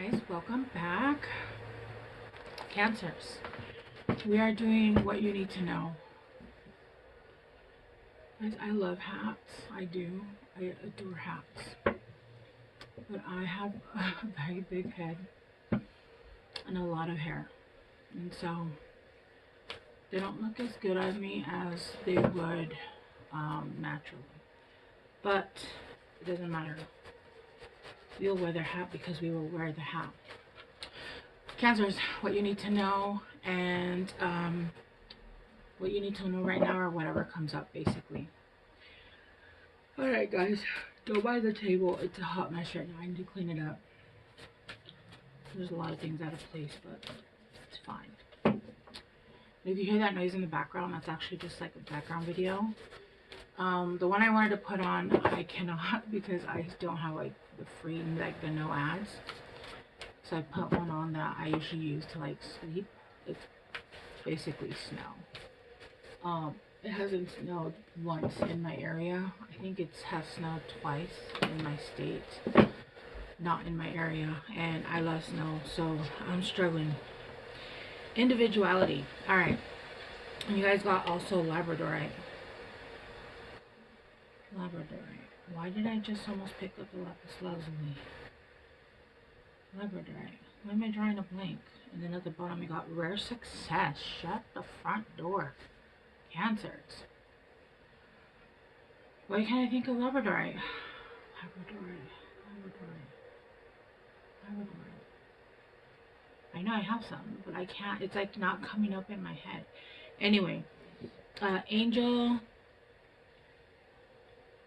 guys, welcome back. Cancers, we are doing what you need to know. Guys, I love hats. I do. I adore hats. But I have a very big head and a lot of hair. And so they don't look as good on me as they would naturally. But it doesn't matter. We'll wear the hat because we will wear the hat. Cancers, what you need to know, and what you need to know right now, or whatever comes up, basically. Alright guys, go by the table. It's a hot mess right now. I need to clean it up. There's a lot of things out of place, but it's fine. If you hear that noise in the background, that's actually just like a background video. The one I wanted to put on, I cannot because I don't have like the free, like the no ads. So I put one on that I usually use to like sleep. It's basically snow. It hasn't snowed once in my area. I think it has snowed twice in my state, not in my area, and I love snow, so I'm struggling. Individuality. Alright. And you guys got also Labradorite. Labradorite. Why did I just almost pick up the lapis lazuli? Labradorite. Why am I drawing a blank? And then at the bottom you got rare success. Shut the front door. Cancers. Why can't I think of Labradorite? Labradorite. I know I have some, but I can't. It's like not coming up in my head. Anyway, Angel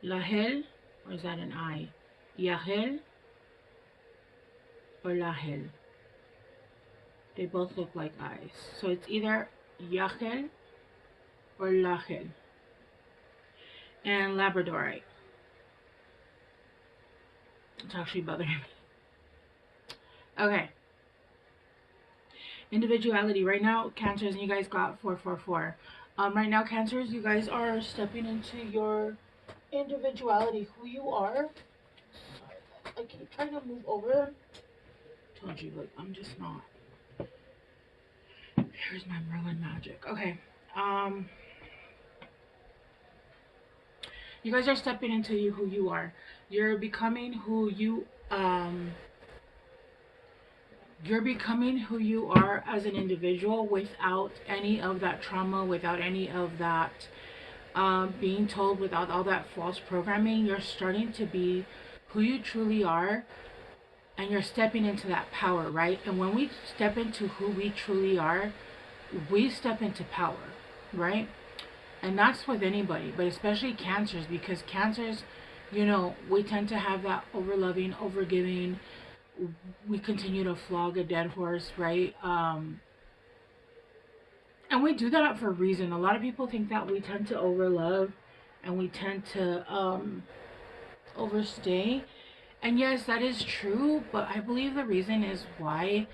Lahel, or is that an I? Yahel or Lahel? They both look like eyes. So it's either Yahel or Lahel. And Labradorite. It's actually bothering me. Okay. Individuality. Right now, Cancers, and you guys got 444. Right now, Cancers, you guys are stepping into your individuality, who you are. Sorry, I keep trying to move over. Told you, like, I'm just not. Here's my Merlin magic. Okay. You guys are stepping into who you are. You're becoming who you you're becoming who you are as an individual without any of that trauma, without any of that being told, without all that false programming. You're starting to be who you truly are, and you're stepping into that power, right? And when we step into who we truly are, we step into power, right? And that's with anybody, but especially Cancers, because Cancers, you know, we tend to have that over-loving, over-giving. We continue to flog a dead horse, right? And we do that for a reason. A lot of people think that we tend to overlove and we tend to overstay. And yes, that is true, but I believe the reason is why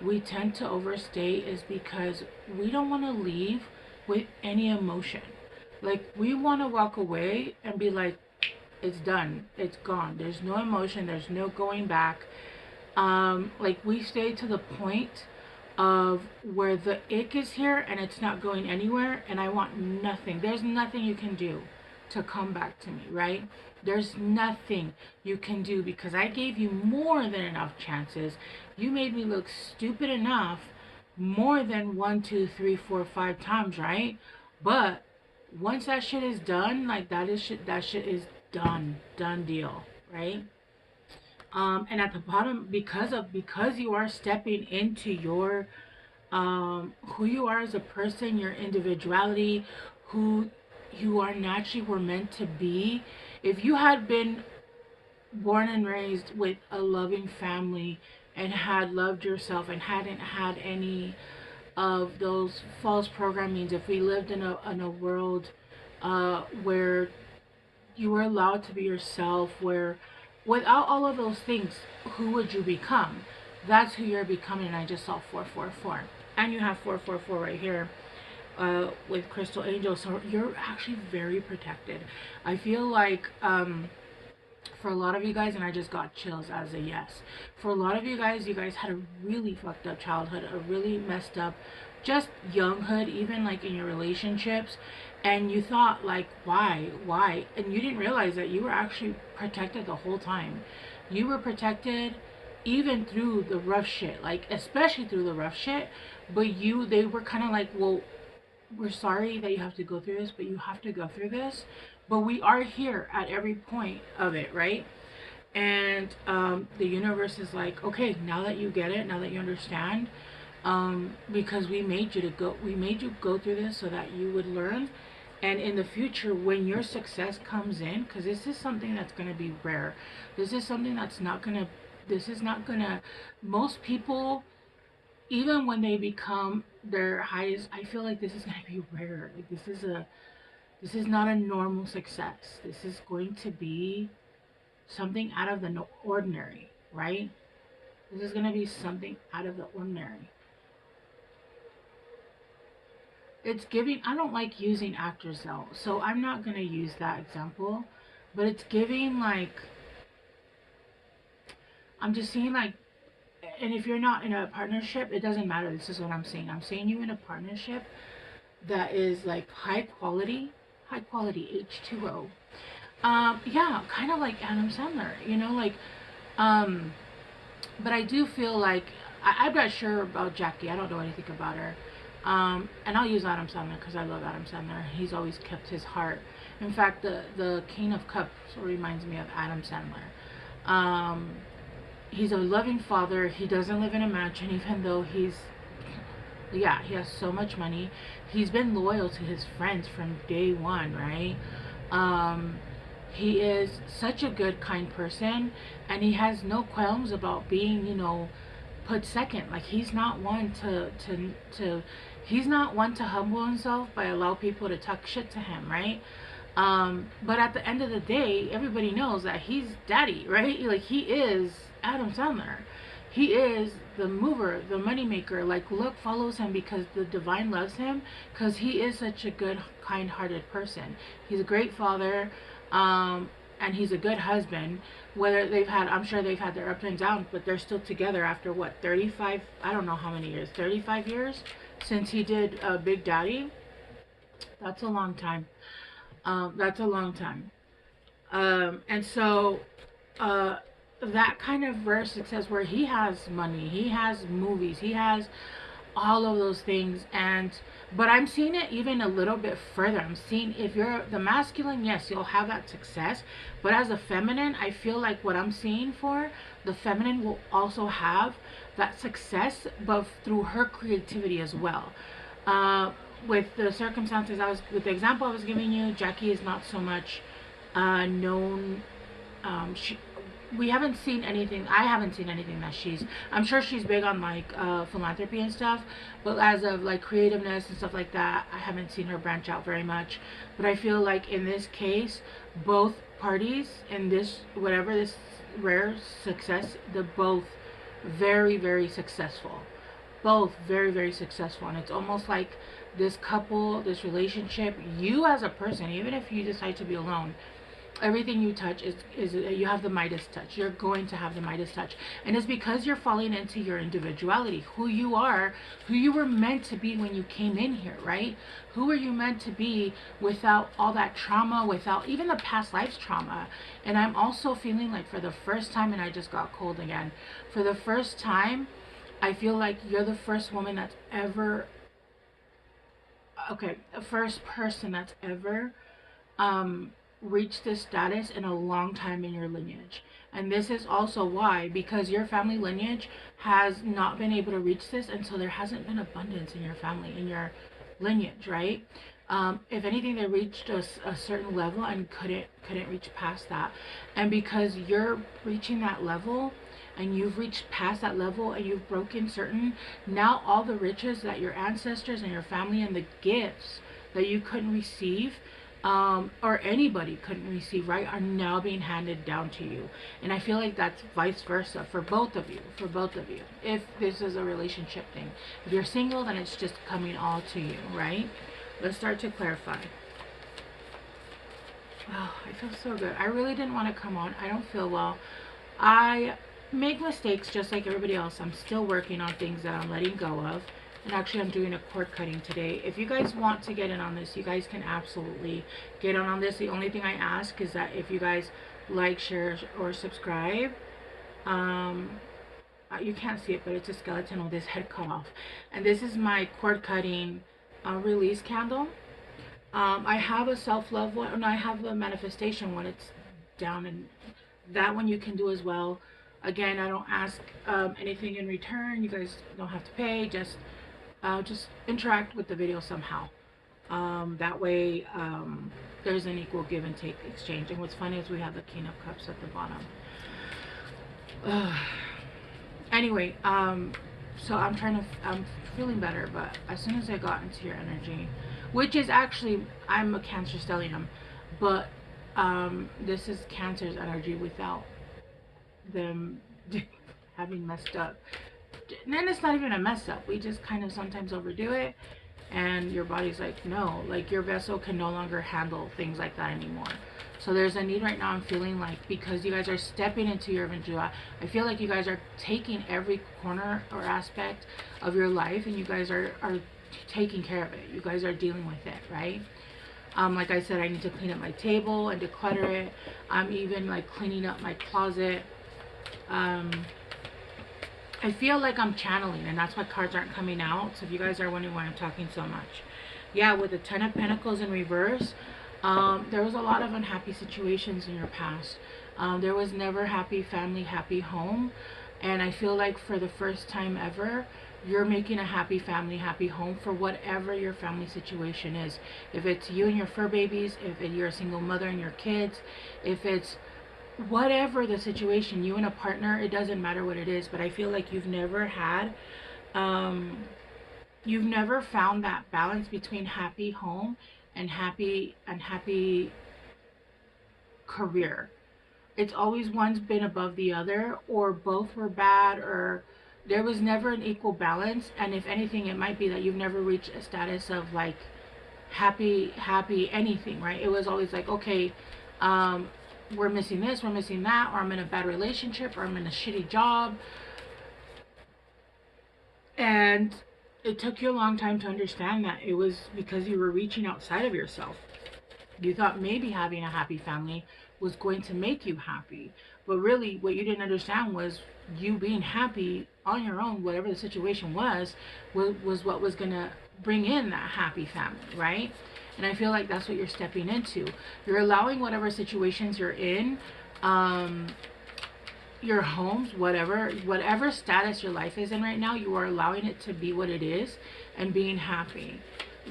we tend to overstay is because we don't want to leave with any emotion. Like, we want to walk away and be like, it's done, it's gone, there's no emotion, there's no going back. Like, we stay to the point of where the ick is here and it's not going anywhere, and I want nothing. There's nothing you can do to come back to me, right? There's nothing you can do because I gave you more than enough chances. You made me look stupid enough more than 1, 2, 3, 4, 5 times, right? But once that shit is done, like, that shit is done deal, right? And at the bottom, because you are stepping into your who you are as a person, your individuality, who you are naturally were meant to be. If you had been born and raised with a loving family and had loved yourself and hadn't had any of those false programmings, if we lived in a world where you were allowed to be yourself, where without all of those things, who would you become? That's who you're becoming. And I just saw 444, and you have 444 right here with Crystal Angel. So you're actually very protected. I feel like For a lot of you guys, and I just got chills as a yes. For a lot of you guys had a really fucked up childhood, a really messed up, just younghood, even like in your relationships. And you thought, like, why? And you didn't realize that you were actually protected the whole time. You were protected even through the rough shit, like, especially through the rough shit. But they were kind of like, well, we're sorry that you have to go through this, but you have to go through this. But we are here at every point of it, right? And the universe is like, okay, now that you get it, now that you understand, because we made you go through this so that you would learn. And in the future, when your success comes in, because this is something that's going to be rare, this is something that's not going to, this is not going to, most people, even when they become their highest, I feel like this is going to be rare. Like, this is not a normal success. This is going to be something out of the ordinary, right? This is going to be something out of the ordinary. It's giving, I don't like using actors though, so I'm not going to use that example, but it's giving like, I'm just seeing like, and if you're not in a partnership, it doesn't matter. This is what I'm saying. I'm saying you in a partnership that is like high quality H2O. Yeah, kind of like Adam Sandler, you know, like, but I do feel like, I'm not sure about Jackie. I don't know anything about her. And I'll use Adam Sandler because I love Adam Sandler. He's always kept his heart. In fact, the King of Cups reminds me of Adam Sandler. He's a loving father. He doesn't live in a mansion, even though yeah, he has so much money. He's been loyal to his friends from day one, right? He is such a good, kind person, and he has no qualms about being, you know, put second. Like, he's not one he's not one to humble himself by allow people to talk shit to him, right? But at the end of the day, everybody knows that he's daddy, right? Like, he is Adam Sandler. He is the mover, the money maker. Like, look, follows him because the divine loves him, because he is such a good, kind-hearted person. He's a great father, and he's a good husband. Whether they've had, I'm sure they've had their ups and downs, but they're still together after what, 35? I don't know how many years. 35 years since he did Big Daddy. That's a long time. That's a long time. And so, that kind of verse, it says where he has money, he has movies, he has all of those things. And but I'm seeing it even a little bit further. I'm seeing, if you're the masculine, yes, you'll have that success, but as a feminine, I feel like what I'm seeing for the feminine will also have that success, but through her creativity as well. With the circumstances with the example I was giving you, Jackie is not so much known. She We haven't seen anything. I haven't seen anything that I'm sure she's big on like philanthropy and stuff, but as of like creativeness and stuff like that, I haven't seen her branch out very much. But I feel like in this case, both parties in this, whatever this rare success, they're both very, very successful. Both very, very successful. And it's almost like this couple, this relationship, you as a person, even if you decide to be alone, everything you touch is you have the Midas touch. You're going to have the Midas touch, and it's because you're falling into your individuality, who you are, who you were meant to be when you came in here, right? Who were you meant to be without all that trauma, without even the past lives trauma? And I'm also feeling like for the first time, and I just got cold again, for the first time, I feel like you're the first woman that's ever, okay, the first person that's ever reached this status in a long time in your lineage. And this is also why, because your family lineage has not been able to reach this, and so there hasn't been abundance in your family, in your lineage, right? If anything, they reached a certain level and couldn't reach past that. And because you're reaching that level, and you've reached past that level, and you've broken certain, now all the riches that your ancestors and your family and the gifts that you couldn't receive, or anybody couldn't receive, right, are now being handed down to you. And I feel like that's vice versa for both of you, if this is a relationship thing. If you're single, then it's just coming all to you, right? Let's start to clarify. Oh, I feel so good. I really didn't want to come on. I don't feel well. I make mistakes just like everybody else. I'm still working on things that I'm letting go of. And actually, I'm doing a cord cutting today. If you guys want to get in on this, you guys can absolutely get on this. The only thing I ask is that if you guys like, share, or subscribe, um, you can't see it, but it's a skeleton with his head cut off. And this is my cord cutting release candle. I have a self-love one, and I have a manifestation one. It's down, and that one you can do as well. Again, I don't ask anything in return. You guys don't have to pay. Just interact with the video somehow. That way, there's an equal give and take exchange. And what's funny is we have the King of Cups at the bottom. Anyway, so I'm feeling better, but as soon as I got into your energy, which is actually, I'm a Cancer stellium, but this is Cancer's energy without them having messed up. And then it's not even a mess up. We just kind of sometimes overdo it, and your body's like, no, like your vessel can no longer handle things like that anymore. So there's a need right now. I'm feeling like, because you guys are stepping into your Ventura, I feel like you guys are taking every corner or aspect of your life, and you guys are taking care of it. You guys are dealing with it, right? Like I said, I need to clean up my table and declutter it. I'm even like cleaning up my closet. I feel like I'm channeling, and that's why cards aren't coming out. So if you guys are wondering why I'm talking so much, yeah, with the Ten of Pentacles in reverse, there was a lot of unhappy situations in your past. There was never happy family, happy home, and I feel like for the first time ever, you're making a happy family, happy home for whatever your family situation is. If it's you and your fur babies, if you're a single mother and your kids, if it's whatever the situation, you and a partner, it doesn't matter what it is, but I feel like you've never found that balance between happy home and happy career. It's always one's been above the other, or both were bad, or there was never an equal balance. And if anything, it might be that you've never reached a status of like happy anything, right? It was always like, okay, we're missing this, we're missing that, or I'm in a bad relationship, or I'm in a shitty job. And it took you a long time to understand that it was because you were reaching outside of yourself. You thought maybe having a happy family was going to make you happy. But really, what you didn't understand was you being happy on your own, whatever the situation was what was going to bring in that happy family, right? And I feel like that's what you're stepping into. You're allowing whatever situations you're in, your homes, whatever status your life is in right now, you are allowing it to be what it is and being happy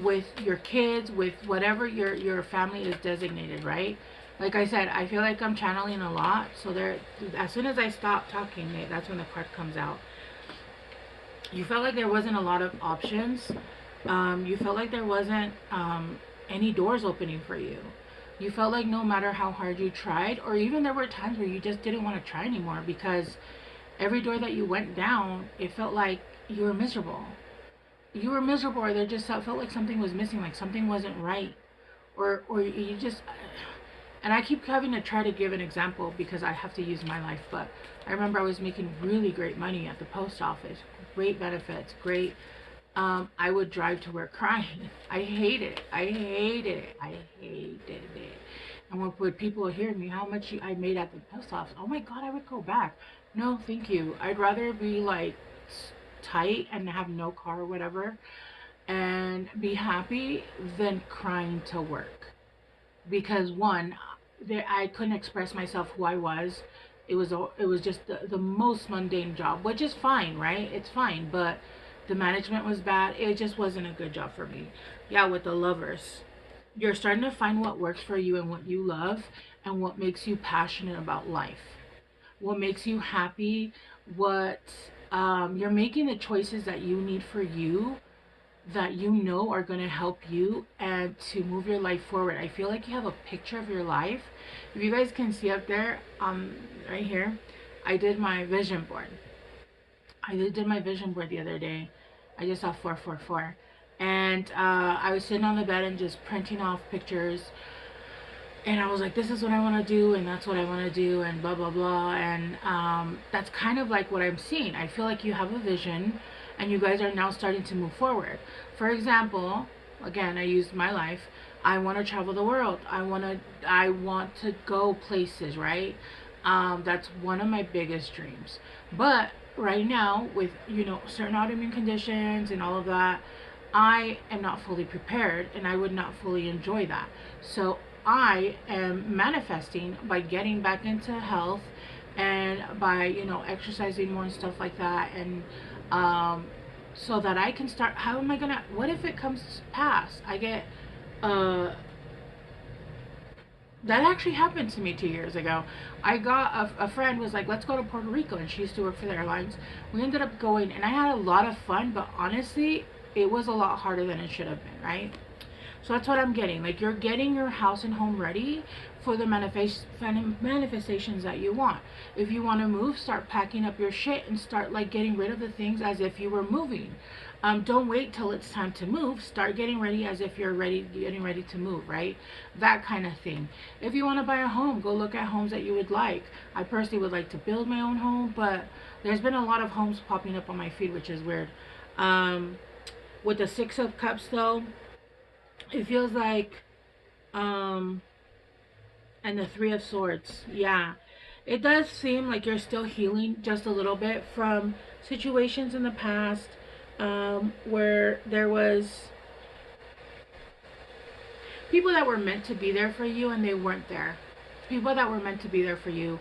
with your kids, with whatever your family is designated, right? Like I said, I feel like I'm channeling a lot. So there, as soon as I stop talking, that's when the card comes out. You felt like there wasn't a lot of options. You felt like there wasn't any doors opening for you. You felt like no matter how hard you tried, or even there were times where you just didn't want to try anymore, because every door that you went down, it felt like you were miserable. You were miserable, or there just felt like something was missing, like something wasn't right, or you just. And I keep having to try to give an example because I have to use my life. But I remember I was making really great money at the post office, great benefits, great. I would drive to work crying. I hated it. I hated it. I hated it. And when people would hear me, how much I made at the post office, oh my God, I would go back. No, thank you. I'd rather be like tight and have no car or whatever and be happy than crying to work. Because one, I couldn't express myself who I was. It was just the most mundane job, which is fine, right? It's fine, but the management was bad. It just wasn't a good job for me. Yeah, with the Lovers, you're starting to find what works for you and what you love and what makes you passionate about life, what makes you happy, what you're making the choices that you need for you, that you know are going to help you and to move your life forward. I feel like you have a picture of your life. If you guys can see up there, right here, I did my vision board. I did my vision board the other day. I just saw 444. And I was sitting on the bed and just printing off pictures and I was like, this is what I want to do, and that's what I want to do, and blah blah blah. And that's kind of like what I'm seeing. I feel like you have a vision, and you guys are now starting to move forward. For example, again, I used my life. I want to travel the world. I want to go places, right? That's one of my biggest dreams. But right now, with certain autoimmune conditions and all of that, I am not fully prepared, and I would not fully enjoy that. So I am manifesting by getting back into health, and by exercising more and stuff like that, and so that I can start. How am I gonna? What if it comes past? I get uh that actually happened to me 2 years ago. I got a friend was like, let's go to Puerto Rico, and she used to work for the airlines. We ended up going, and I had a lot of fun, but honestly, it was a lot harder than it should have been, right? So that's what I'm getting. Like, you're getting your house and home ready for the manifestations that you want. If you want to move, start packing up your shit and start like getting rid of the things as if you were moving. Don't wait till it's time to move. Start getting ready as if you're getting ready to move, right? That kind of thing. If you want to buy a home, go look at homes that you would like. I personally would like to build my own home, but there's been a lot of homes popping up on my feed, which is weird. Um, with the Six of Cups, though, it feels like, um, and the Three of Swords, yeah. It does seem like you're still healing just a little bit from situations in the past, where there was people that were meant to be there for you and they weren't there. People that were meant to be there for you.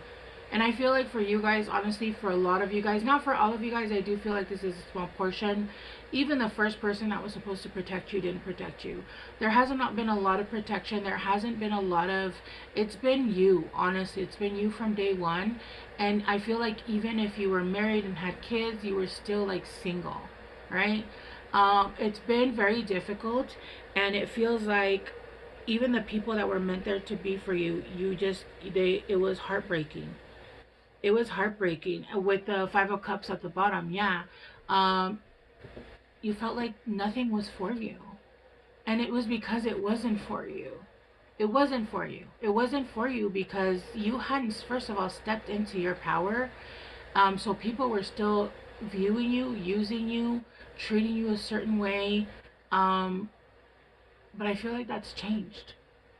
And I feel like for you guys, honestly, for a lot of you guys, not for all of you guys, I do feel like this is a small portion. Even the first person that was supposed to protect you didn't protect you. There hasn't not been a lot of protection. There hasn't been a lot of, it's been you, honestly. It's been you from day one. And I feel like even if you were married and had kids, you were still like single, right? It's been very difficult, and it feels like even the people that were meant there to be for you, it was heartbreaking. It was heartbreaking with the Five of Cups at the bottom. Yeah, um, you felt like nothing was for you, and it was because it wasn't for you. It wasn't for you. It wasn't for you because you hadn't, first of all, stepped into your power. So people were still viewing you, using you, treating you a certain way. Um, but I feel like that's changed.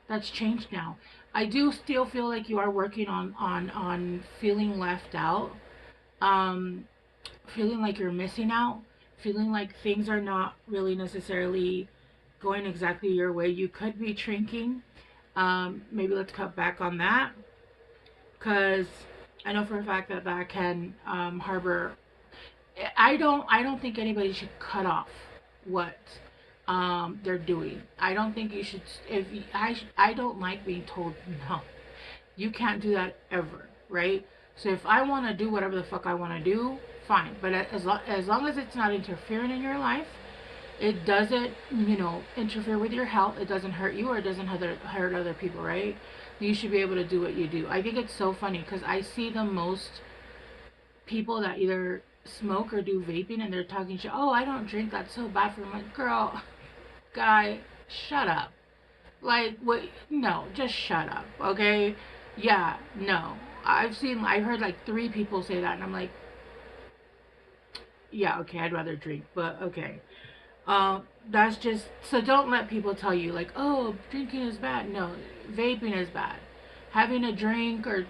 That's changed now. I do still feel like you are working on feeling left out, um, feeling like you're missing out, feeling like things are not really necessarily going exactly your way. You could be shrinking. Maybe let's cut back on that, because I know for a fact that that can harbor. I don't think anybody should cut off what they're doing. I don't think you should. If you, I don't like being told no. You can't do that ever, right? So if I want to do whatever the fuck I want to do, fine. But as long as it's not interfering in your life, it doesn't, interfere with your health. It doesn't hurt you, or it doesn't hurt other people, right? You should be able to do what you do. I think it's so funny because I see the most people that either smoke or do vaping, and they're talking shit. Oh, I don't drink. That's so bad for me. I'm like, girl, guy, shut up. Like, what? No, just shut up, okay? Yeah, no. I heard like 3 people say that, and I'm like, yeah, okay, I'd rather drink, but okay. That's just, so don't let people tell you, like, oh, drinking is bad. No, vaping is bad. Having a drink, or,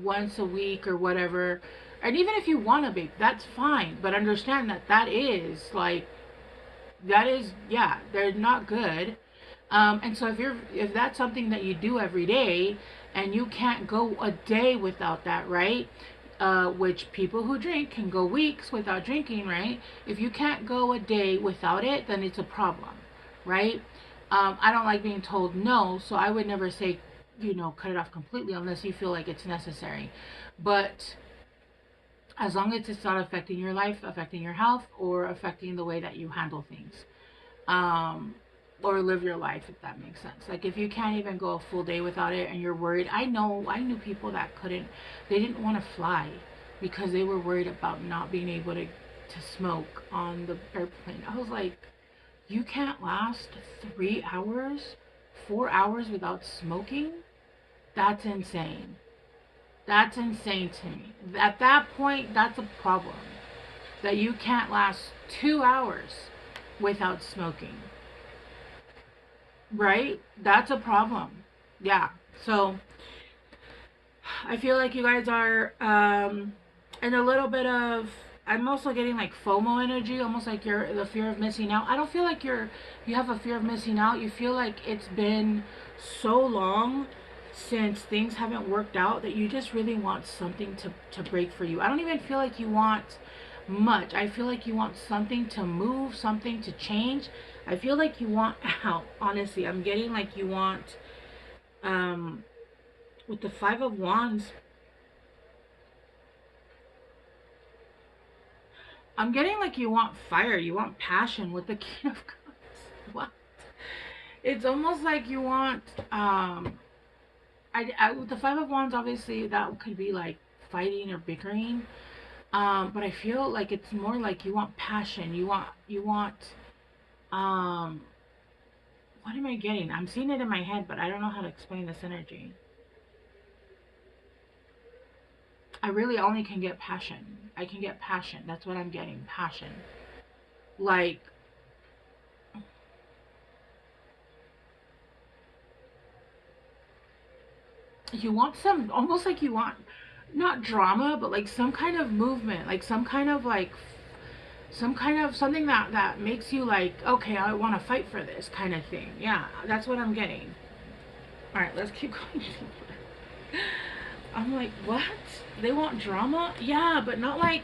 once a week or whatever, and even if you want to vape, that's fine, but understand that yeah, they're not good. And so if that's something that you do every day, and you can't go a day without that, right? Which people who drink can go weeks without drinking, right? If you can't go a day without it, then it's a problem, right? I don't like being told no, so I would never say, cut it off completely unless you feel like it's necessary. But as long as it's not affecting your life, affecting your health, or affecting the way that you handle things, um, or live your life, if that makes sense. Like, if you can't even go a full day without it, and you're worried. I knew people that couldn't, they didn't want to fly because they were worried about not being able to smoke on the airplane. I was like, you can't last 3 hours 4 hours without smoking, that's insane. That's insane to me. At that point, that's a problem. That you can't last 2 hours without smoking. Right? That's a problem. Yeah. So I feel like you guys are in a little bit of. I'm also getting like FOMO energy, almost like you're the fear of missing out. I don't feel like you have a fear of missing out. You feel like it's been so long since things haven't worked out that you just really want something to break for you. I don't even feel like you want much. I feel like you want something to move, something to change. I feel like you want out. Honestly, I'm getting like you want with the 5 of Wands. I'm getting like you want fire, you want passion with the King of Cups. What? It's almost like you want with the 5 of Wands, obviously that could be like fighting or bickering. But I feel like it's more like you want passion. You want what am I getting? I'm seeing it in my head, but I don't know how to explain this energy. I really only can get passion. I can get passion. That's what I'm getting. Passion. Like, you want some, almost like you want, not drama, but like some kind of movement, like some kind of like, some kind of something that makes you like, okay, I want to fight for this kind of thing. Yeah, that's what I'm getting. All right, let's keep going deeper. I'm like, what? They want drama? Yeah, but not like,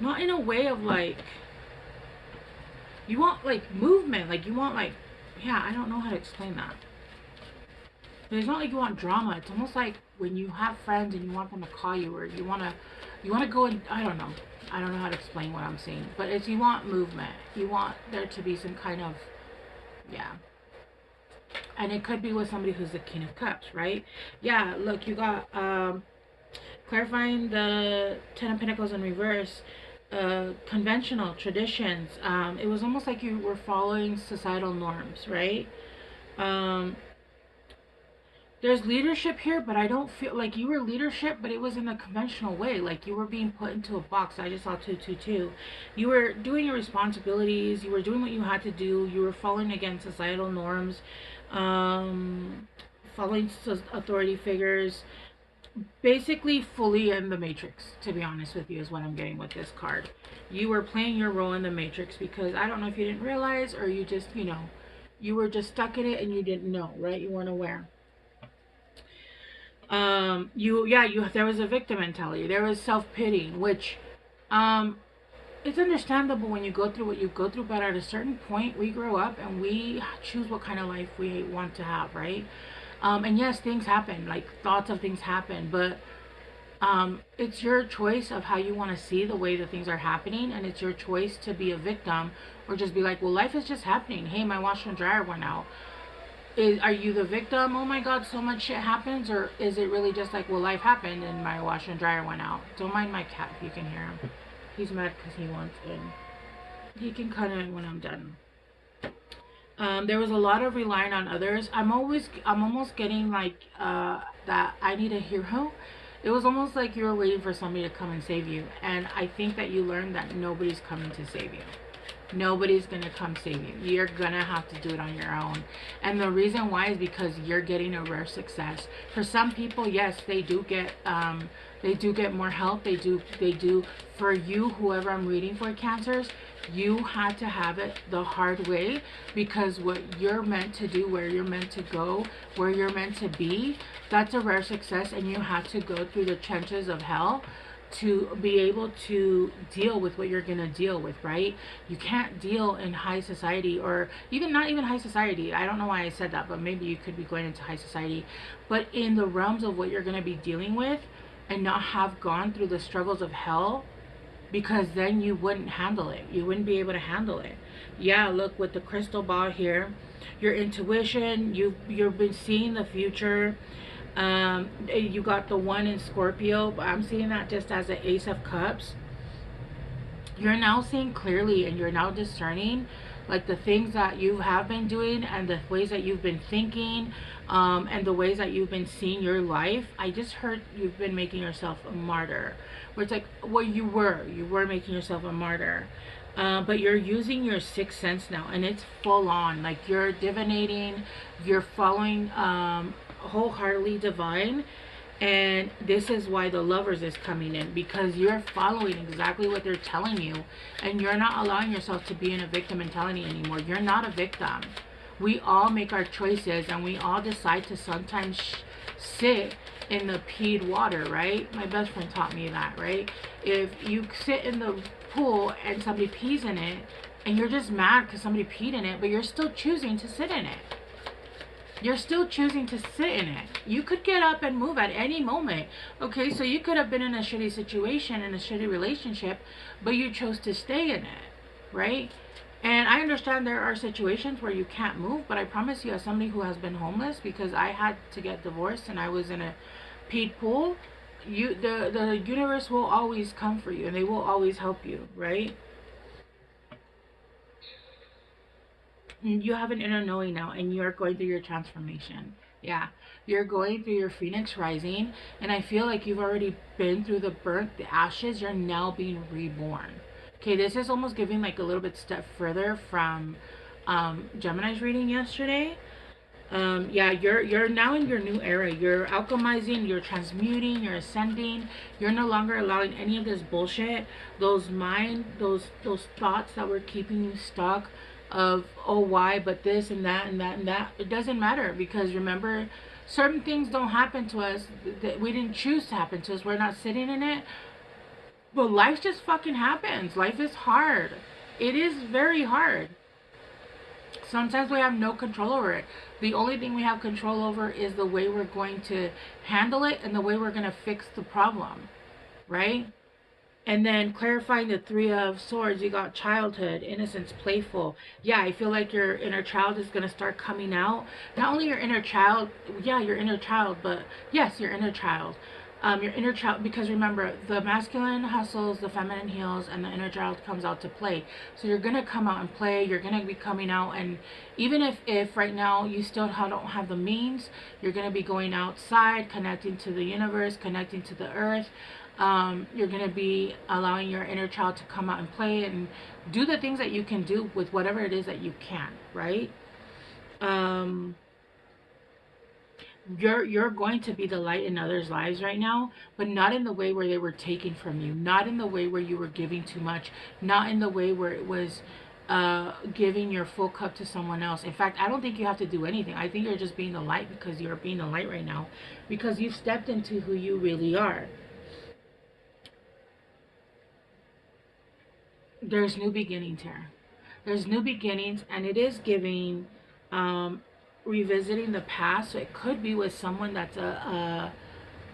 not in a way of like, you want like movement, like you want like, yeah, I don't know how to explain that. But it's not like you want drama. It's almost like when you have friends and you want them to call you, or you wanna go and I don't know how to explain what I'm saying. But it's, you want movement. You want there to be some kind of, yeah. And it could be with somebody who's the King of Cups, right? Yeah, look, you got clarifying the Ten of Pentacles in reverse. Conventional traditions. It was almost like you were following societal norms, right? There's leadership here, but I don't feel like you were leadership, but it was in a conventional way. Like you were being put into a box. I just saw 222. You were doing your responsibilities. You were doing what you had to do. You were following against societal norms, following authority figures. Basically, fully in the Matrix, to be honest with you, is what I'm getting with this card. You were playing your role in the Matrix because I don't know if you didn't realize, or you just, you were just stuck in it and you didn't know, right? You weren't aware. There was a victim mentality. There was self-pity, which it's understandable when you go through what you go through, but at a certain point we grow up and we choose what kind of life we want to have, right? And yes, things happen, like thoughts of things happen, but it's your choice of how you want to see the way that things are happening, and it's your choice to be a victim or just be like, well, life is just happening. Hey, my washer and dryer went out. Are you the victim? Oh my god, so much shit happens? Or is it really just like, well, life happened and my washer and dryer went out? Don't mind my cat if you can hear him. He's mad because he wants in. He can cut in when I'm done. There was a lot of relying on others. I'm almost getting like that I need a hero. It was almost like you were waiting for somebody to come and save you. And I think that you learned that nobody's coming to save you. Nobody's gonna come save you. You're gonna have to do it on your own. And the reason why is because you're getting a rare success. For some people, yes, they do get more help. They do. For you, whoever I'm reading for, Cancers, you had to have it the hard way, because what you're meant to do, where you're meant to go, where you're meant to be, that's a rare success, and you had to go through the trenches of hell to be able to deal with what you're going to deal with, right? You can't deal in high society, or even not even high society. I don't know why I said that, but maybe you could be going into high society, but in the realms of what you're going to be dealing with, and not have gone through the struggles of hell, because then you wouldn't handle it. You wouldn't be able to handle it. Yeah, look, with the crystal ball here, your intuition, you've been seeing the future. You got the one in Scorpio, but I'm seeing that just as an Ace of Cups. You're now seeing clearly, and you're now discerning Like the things that you have been doing and the ways that you've been thinking, and the ways that you've been seeing your life. I just heard you've been making yourself a martyr. Where it's like, well, you were making yourself a martyr. But you're using your sixth sense now, and it's full on. Like you're divinating, you're following wholeheartedly divine, and this is why the lovers is coming in, because you're following exactly what they're telling you, and you're not allowing yourself to be in a victim mentality anymore. You're not a victim. We all make our choices, and we all decide to sometimes sit in the peed water, right? My best friend taught me that, right? If you sit in the pool and somebody pees in it, and you're just mad because somebody peed in it, but you're still choosing to sit in it. You're still choosing to sit in it. You could get up and move at any moment. Okay, so you could have been in a shitty situation, in a shitty relationship, but you chose to stay in it, right? And I understand there are situations where you can't move, but I promise you, as somebody who has been homeless, because I had to get divorced and I was in a peed pool, the universe will always come for you, and they will always help you, right? You have an inner knowing now, and you're going through your transformation. Yeah, you're going through your phoenix rising, and I feel like you've already been through the burnt, the ashes. You're now being reborn. Okay, this is almost giving like a little bit step further from Gemini's reading yesterday. Yeah, you're now in your new era. You're alchemizing, you're transmuting, you're ascending. You're no longer allowing any of this bullshit, those thoughts that were keeping you stuck, of, oh, why, but this and that and that and that. It doesn't matter, because remember, certain things don't happen to us that we didn't choose to happen to us. We're not sitting in it, but life just fucking happens. Life is hard. It is very hard. Sometimes we have no control over it. The only thing we have control over is the way we're going to handle it and the way we're going to fix the problem, right? And then clarifying the Three of Swords, you got childhood, innocence, playful. Yeah, I feel like your inner child is going to start coming out. Not only your inner child, yeah, your inner child, but yes, your inner child. Your inner child, because remember, the masculine hustles, the feminine heals, and the inner child comes out to play. So you're going to come out and play. You're going to be coming out. And even if right now you still don't have the means, you're going to be going outside, connecting to the universe, connecting to the earth. You're going to be allowing your inner child to come out and play and do the things that you can do with whatever it is that you can, right? You're going to be the light in others' lives right now, but not in the way where they were taking from you, not in the way where you were giving too much, not in the way where it was giving your full cup to someone else. In fact, I don't think you have to do anything. I think you're just being the light, because you're being the light right now, because you've stepped into who you really are. There's new beginnings here. There's new beginnings, and it is giving revisiting the past. So it could be with someone that's a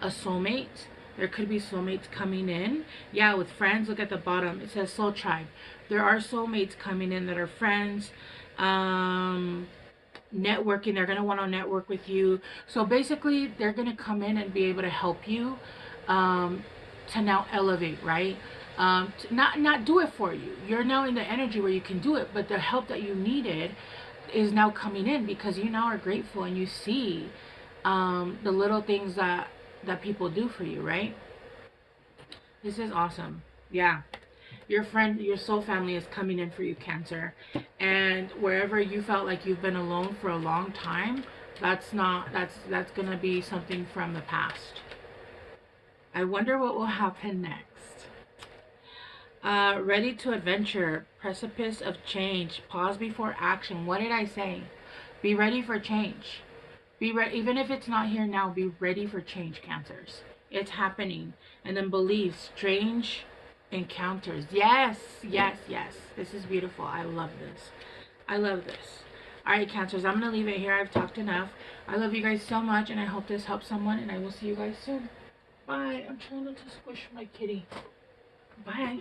soulmate. There could be soulmates coming in. Yeah, with friends, look at the bottom. It says soul tribe. There are soulmates coming in that are friends. Networking. They're going to want to network with you. So basically, they're going to come in and be able to help you to now elevate, right? Not do it for you. You're now in the energy where you can do it, but the help that you needed is now coming in, because you now are grateful and you see the little things that people do for you, right? This is awesome. Yeah, your friend, your soul family is coming in for you, Cancer. And wherever you felt like you've been alone for a long time, that's gonna be something from the past. I wonder what will happen next. Ready to adventure, precipice of change, pause before action. What did I say? Be ready for change. Be ready, even if it's not here now. Be ready for change, Cancers. It's happening. And then believe, strange encounters. Yes, yes, yes. This is beautiful. I love this. I love this. All right, Cancers, I'm gonna leave it here. I've talked enough. I love you guys so much, and I hope this helps someone. And I will see you guys soon. Bye. I'm trying not to squish my kitty. Bye.